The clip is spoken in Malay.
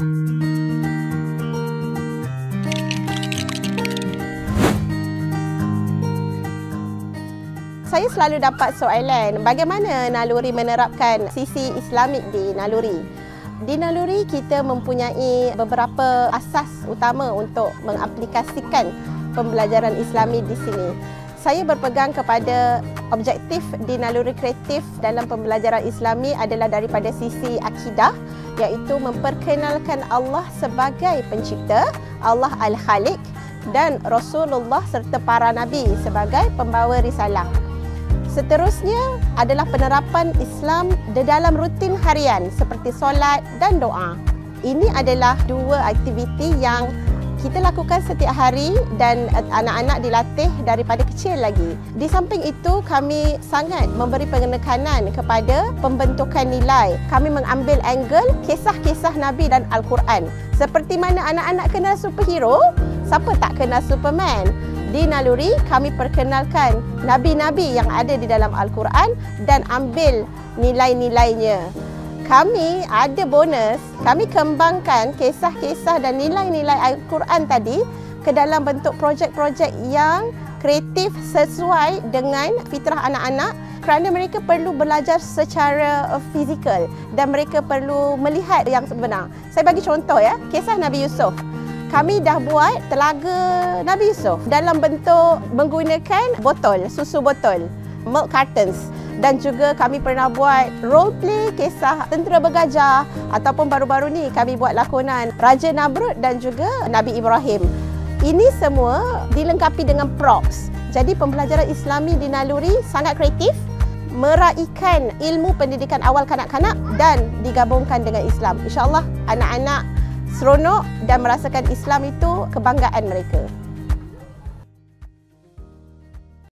Saya selalu dapat soalan, bagaimana naluri menerapkan sisi Islamik di naluri? Di naluri kita mempunyai beberapa asas utama untuk mengaplikasikan pembelajaran Islami di sini. Saya berpegang kepada objektif di naluri kreatif dalam pembelajaran Islami adalah daripada sisi akidah, iaitu memperkenalkan Allah sebagai pencipta, Allah Al-Khaliq, dan Rasulullah serta para Nabi sebagai pembawa risalah. Seterusnya adalah penerapan Islam di dalam rutin harian seperti solat dan doa. Ini adalah dua aktiviti yang kita lakukan setiap hari dan anak-anak dilatih daripada kecil lagi. Di samping itu, kami sangat memberi penekanan kepada pembentukan nilai. Kami mengambil angle kisah-kisah Nabi dan Al-Quran. Seperti mana anak-anak kenal superhero, siapa tak kenal Superman? Di naluri, kami perkenalkan Nabi-Nabi yang ada di dalam Al-Quran dan ambil nilai-nilainya. Kami ada bonus, kami kembangkan kisah-kisah dan nilai-nilai Al-Quran tadi ke dalam bentuk projek-projek yang kreatif sesuai dengan fitrah anak-anak kerana mereka perlu belajar secara fizikal dan mereka perlu melihat yang sebenar. Saya bagi contoh ya, kisah Nabi Yusuf. Kami dah buat telaga Nabi Yusuf dalam bentuk menggunakan botol, susu botol, milk cartons. Dan juga kami pernah buat role play kisah tentera bergajah ataupun baru-baru ni kami buat lakonan Raja Namrud dan juga Nabi Ibrahim. Ini semua dilengkapi dengan props. Jadi pembelajaran Islami di naluri sangat kreatif, meraihkan ilmu pendidikan awal kanak-kanak dan digabungkan dengan Islam. InsyaAllah anak-anak seronok dan merasakan Islam itu kebanggaan mereka.